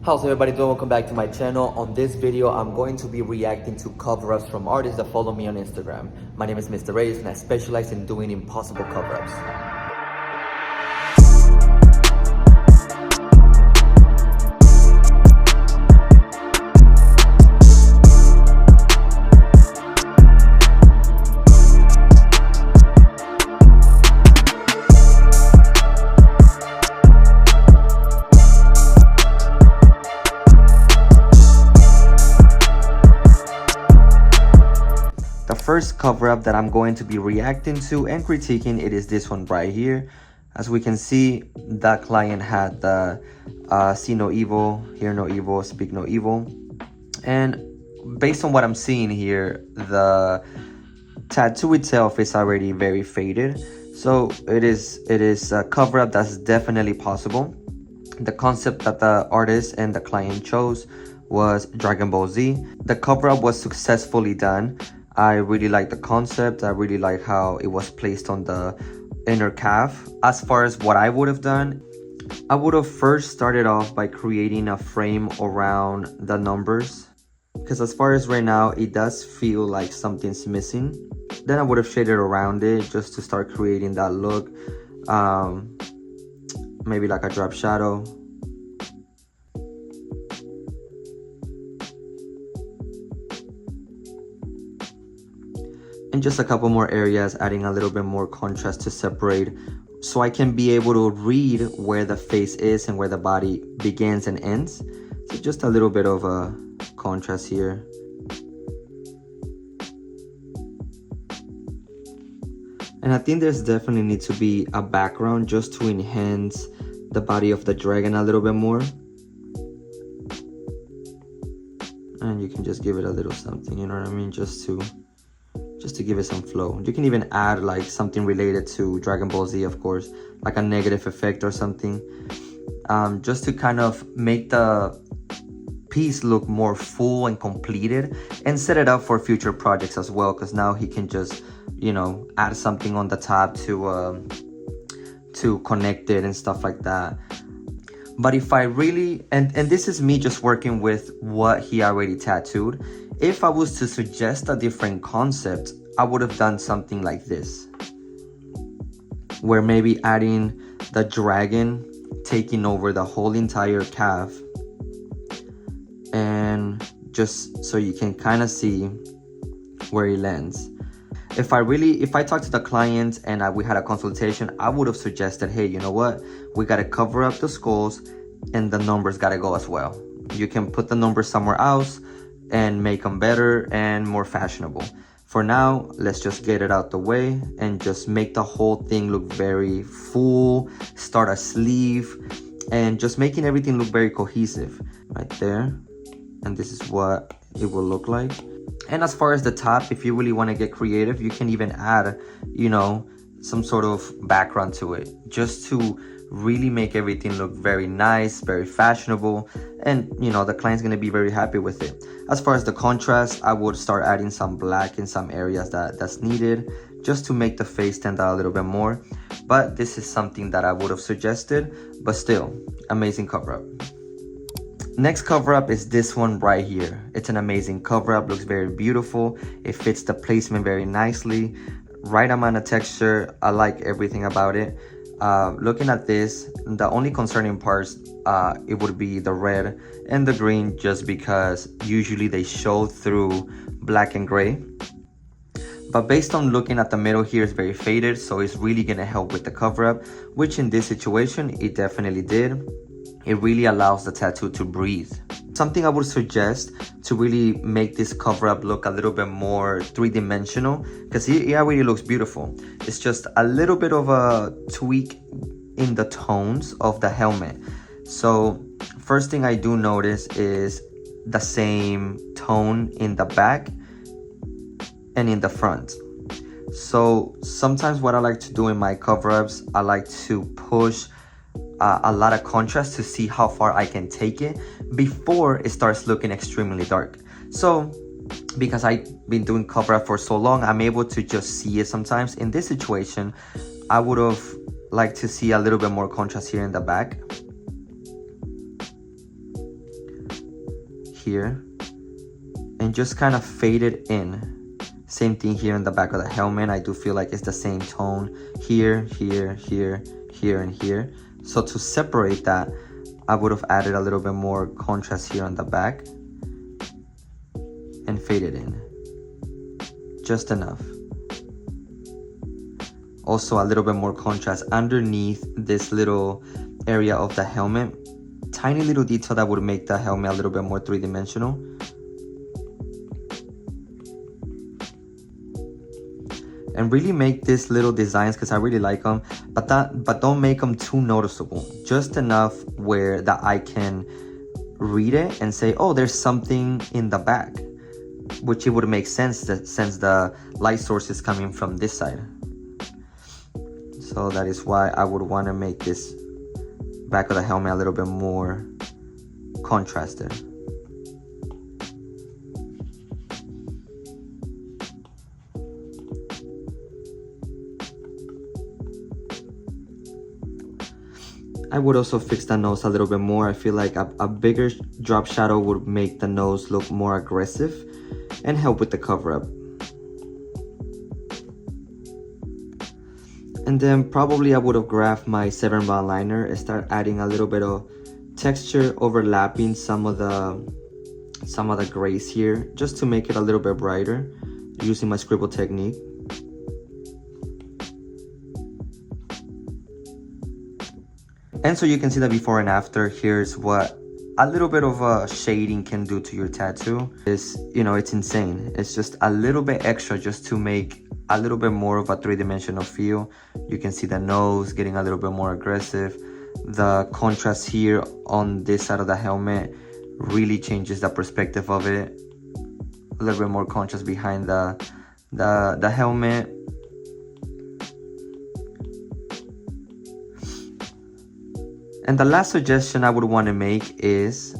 How's everybody doing? Welcome back to my channel. On this video, I'm going to be reacting to cover-ups from artists that follow me on Instagram. My name is Mr. Reyes and I specialize in doing impossible cover-ups. The first cover-up that I'm going to be reacting to and critiquing, it is this one right here. As we can see, that client had the see no evil, hear no evil, speak no evil. And based on what I'm seeing here, the tattoo itself is already very faded. So it is a cover-up that's definitely possible. The concept that the artist and the client chose was Dragon Ball Z. The cover-up was successfully done. I really like the concept. I really like how it was placed on the inner calf. As far as what I would have done, I would have first started off by creating a frame around the numbers, because as far as right now, it does feel like something's missing. Then I would have shaded around it just to start creating that look. Maybe like a drop shadow. And just a couple more areas, adding a little bit more contrast to separate, so I can be able to read where the face is and where the body begins and ends. So just a little bit of a contrast here. And I think there's definitely need to be a background just to enhance the body of the dragon a little bit more. And you can just give it a little something, you know what I mean, just to give it some flow. You can even add like something related to Dragon Ball Z, of course, like a negative effect or something, just to kind of make the piece look more full and completed, and set it up for future projects as well, because now he can just, you know, add something on the top to connect it and stuff like that. But if I really, and this is me just working with what he already tattooed, if I was to suggest a different concept, I would have done something like this, where maybe adding the dragon taking over the whole entire calf, and just so you can kind of see where it lands. If I talked to the client and we had a consultation, I would have suggested, hey, you know what, we got to cover up the skulls and the numbers got to go as well. You can put the numbers somewhere else and make them better and more fashionable. For now, let's just get it out the way and just make the whole thing look very full, start a sleeve, and just making everything look very cohesive right there. And this is what it will look like. And as far as the top, if you really want to get creative, you can even add, you know, some sort of background to it, just to really make everything look very nice, very fashionable, and you know, the client's gonna be very happy with it. As far as the contrast, I would start adding some black in some areas that's needed, just to make the face stand out a little bit more. But this is something that I would have suggested, but still, amazing cover-up. Next cover-up is this one right here. It's an amazing cover-up, looks very beautiful. It fits the placement very nicely. Right amount of texture, I like everything about it. Looking at this, the only concerning parts, it would be the red and the green, just because usually they show through black and gray. But based on looking at the middle here, it's very faded, so it's really gonna help with the cover-up, which in this situation, it definitely did. It really allows the tattoo to breathe. Something I would suggest to really make this cover-up look a little bit more three-dimensional, because it already looks beautiful. It's just a little bit of a tweak in the tones of the helmet. So first thing I do notice is the same tone in the back and in the front. So sometimes what I like to do in my cover-ups, I like to push a lot of contrast to see how far I can take it before it starts looking extremely dark. So because I've been doing cover up for so long, I'm able to just see it sometimes. In this situation, I would have liked to see a little bit more contrast here in the back. here and just kind of fade it in. Same thing here in the back of the helmet. I do feel like it's the same tone here, here, here, here, and here. So to separate that, I would have added a little bit more contrast here on the back and fade it in. Just enough. Also a little bit more contrast underneath this little area of the helmet. Tiny little detail that would make the helmet a little bit more three-dimensional. And really make these little designs, because I really like them, but don't make them too noticeable. Just enough where the eye can read it and say, oh, there's something in the back, which it would make sense that since the light source is coming from this side. So that is why I would want to make this back of the helmet a little bit more contrasted. I would also fix the nose a little bit more. I feel like a bigger drop shadow would make the nose look more aggressive and help with the cover up. And then probably I would have grabbed my 7 bar liner and start adding a little bit of texture, overlapping some of the grays here, just to make it a little bit brighter, using my scribble technique. And so you can see the before and after. Here's what a little bit of a shading can do to your tattoo. It's, you know, it's insane. It's just a little bit extra just to make a little bit more of a three-dimensional feel. You can see the nose getting a little bit more aggressive. The contrast here on this side of the helmet really changes the perspective of it. A little bit more contrast behind the helmet. And the last suggestion I would want to make is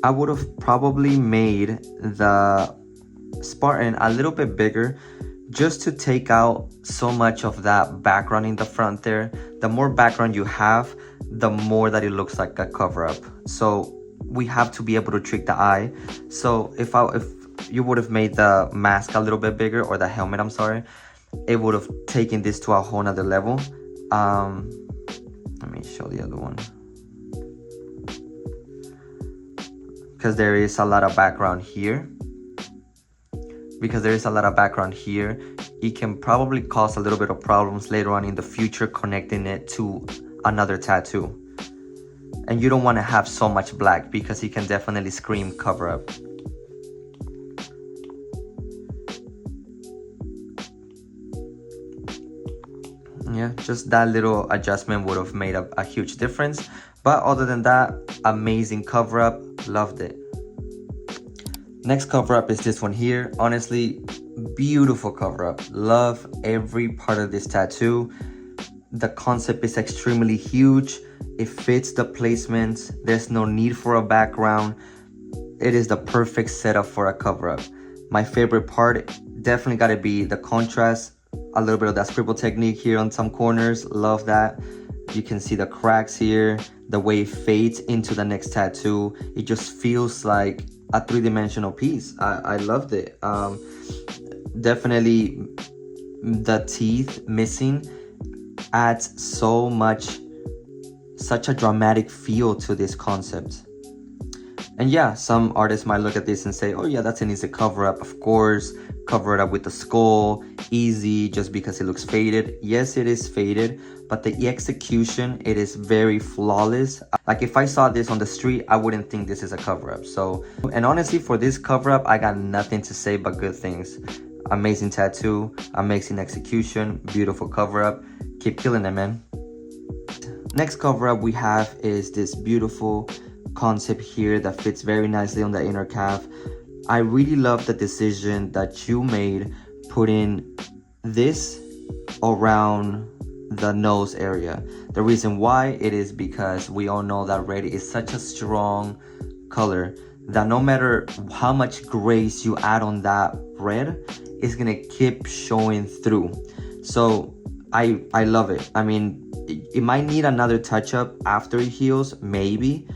I would have probably made the Spartan a little bit bigger, just to take out so much of that background in the front there. The more background you have, the more that it looks like a cover-up. So we have to be able to trick the eye. So if you would have made the mask a little bit bigger, or the helmet, I'm sorry, it would have taken this to a whole nother level. Let me show the other one, because there is a lot of background here. It can probably cause a little bit of problems later on in the future connecting it to another tattoo. And you don't want to have so much black, because it can definitely scream cover up. Yeah, just that little adjustment would have made a huge difference. But other than that, amazing cover up. Loved it. Next cover up is this one here. Honestly, beautiful cover up. Love every part of this tattoo. The concept is extremely huge. It fits the placement. There's no need for a background. It is the perfect setup for a cover up. My favorite part definitely got to be the contrast. A little bit of that scribble technique here on some corners. Love that. You can see the cracks here, the way it fades into the next tattoo. It just feels like a three-dimensional piece. I loved it. Definitely the teeth missing adds such a dramatic feel to this concept. And yeah, some artists might look at this and say, oh yeah, that's an easy cover up. Of course, cover it up with the skull, easy, just because it looks faded. Yes, it is faded, but the execution, it is very flawless. Like if I saw this on the street, I wouldn't think this is a cover up. So, and honestly, for this cover up, I got nothing to say but good things. Amazing tattoo, amazing execution, beautiful cover up. Keep killing it, man. Next cover up we have is this beautiful concept here that fits very nicely on the inner calf. I really love the decision that you made putting this around the nose area. The reason why it is because we all know that red is such a strong color that no matter how much grace you add on that red, it's gonna keep showing through. So I love it. I mean, it might need another touch up after it heals, maybe.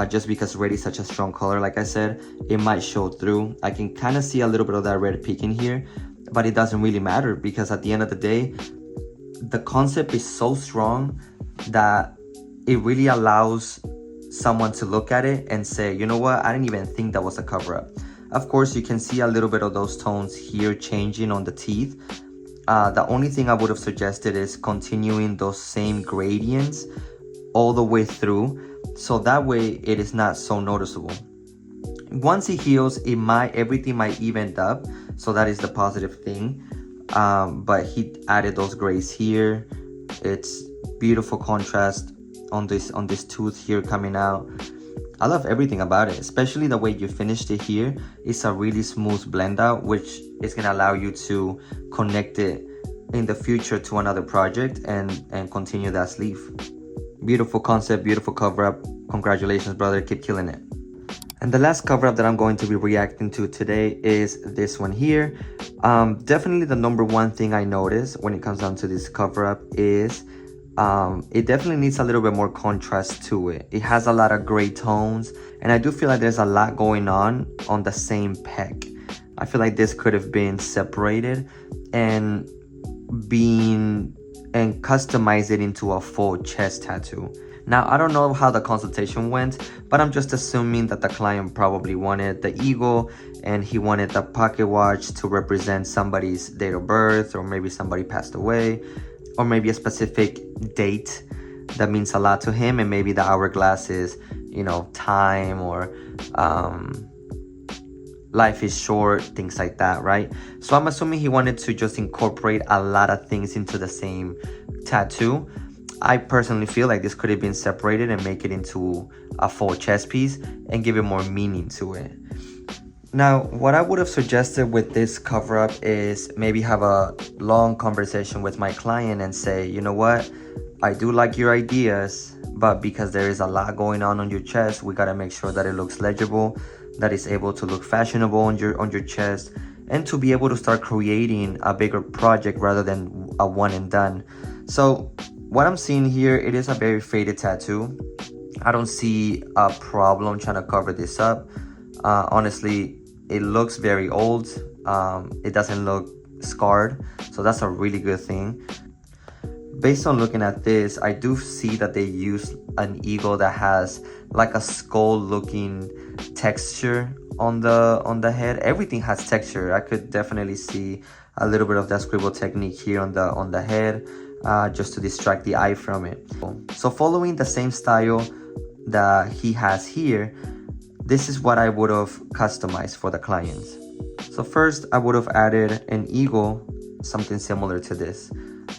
Just because red is such a strong color, like I said, it might show through. I can kind of see a little bit of that red peak in here, but it doesn't really matter because at the end of the day, the concept is so strong that it really allows someone to look at it and say, you know what, I didn't even think that was a cover-up. Of course, you can see a little bit of those tones here changing on the teeth. The only thing I would have suggested is continuing those same gradients all the way through, so that way it is not so noticeable. Once it heals, everything might even up, so that is the positive thing. But he added those grays here. It's beautiful contrast on this tooth here coming out. I love everything about it, especially the way you finished it here. It's a really smooth blend out, which is gonna allow you to connect it in the future to another project and continue that sleeve. Beautiful concept, beautiful cover up. Congratulations, brother, keep killing it. And the last cover up that I'm going to be reacting to today is this one here. Definitely the number one thing I notice when it comes down to this cover up is it definitely needs a little bit more contrast to it. It has a lot of gray tones, and I do feel like there's a lot going on the same peck. I feel like this could have been separated and customize it into a full chest tattoo. Now, I don't know how the consultation went, but I'm just assuming that the client probably wanted the eagle and he wanted the pocket watch to represent somebody's date of birth, or maybe somebody passed away, or maybe a specific date that means a lot to him, and maybe the hourglass is, you know, time, or life is short, things like that, right? So I'm assuming he wanted to just incorporate a lot of things into the same tattoo. I personally feel like this could have been separated and make it into a full chest piece and give it more meaning to it. Now, what I would have suggested with this cover up is maybe have a long conversation with my client and say, you know what, I do like your ideas, but because there is a lot going on your chest, we got to make sure that it looks legible, that it's able to look fashionable on your chest, and to be able to start creating a bigger project rather than a one and done. So what I'm seeing here, it is a very faded tattoo. I don't see a problem trying to cover this up. Honestly, it looks very old. It doesn't look scarred, so that's a really good thing. Based on looking at this, I do see that they use an eagle that has like a skull looking texture on the head. Everything has texture. I could definitely see a little bit of that scribble technique here on the head, just to distract the eye from it. So following the same style that he has here, this is what I would have customized for the clients. So first, I would have added an eagle, something similar to this.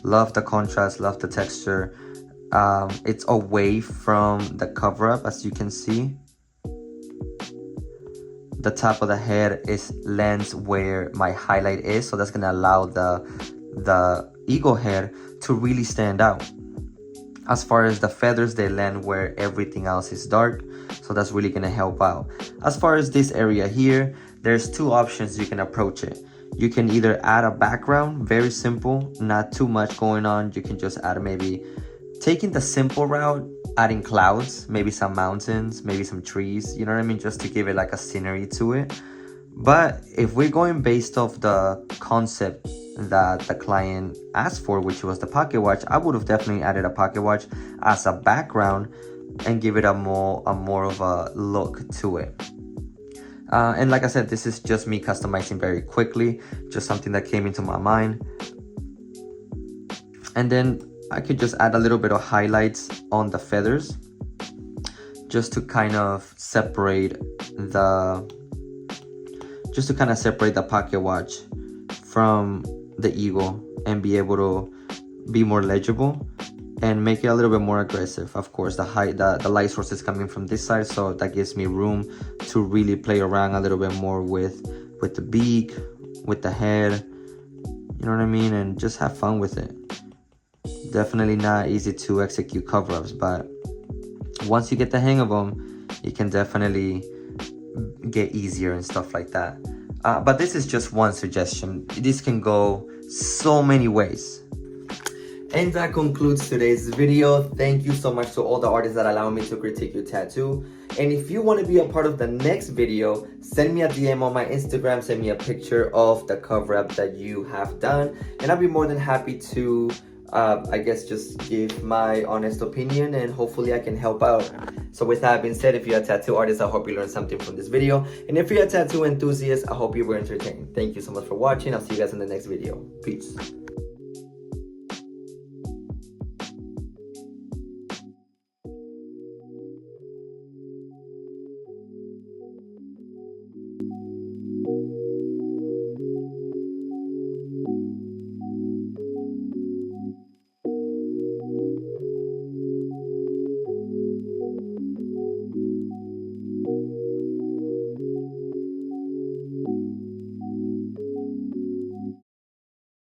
Love the contrast, love the texture. It's away from the cover up, as you can see. The top of the head is lands where my highlight is, so that's gonna allow the eagle head to really stand out. As far as the feathers, they land where everything else is dark, so that's really gonna help out. As far as this area here, there's two options you can approach it. You can either add a background, very simple, not too much going on. You can just add, maybe taking the simple route, adding clouds, maybe some mountains, maybe some trees, you know what I mean, just to give it like a scenery to it. But if we're going based off the concept that the client asked for, which was the pocket watch, I would have definitely added a pocket watch as a background and give it a more of a look to it. And like I said, this is just me customizing very quickly, just something that came into my mind. And then I could just add a little bit of highlights on the feathers, just to kind of separate the pocket watch from the eagle and be able to be more legible and make it a little bit more aggressive. Of course, the light source is coming from this side, so that gives me room to really play around a little bit more with the beak, with the head, you know what I mean, and just have fun with it. Definitely not easy to execute cover-ups, but once you get the hang of them, you can definitely get easier and stuff like that. But this is just one suggestion. This can go so many ways. And that concludes today's video. Thank you so much to all the artists that allow me to critique your tattoo. And if you want to be a part of the next video, send me a DM on my Instagram, send me a picture of the cover-up that you have done, and I'll be more than happy to I guess just give my honest opinion, and hopefully I can help out. So with that being said, if you're a tattoo artist, I hope you learned something from this video. And if you're a tattoo enthusiast, I hope you were entertained. Thank you so much for watching. I'll see you guys in the next video. Peace.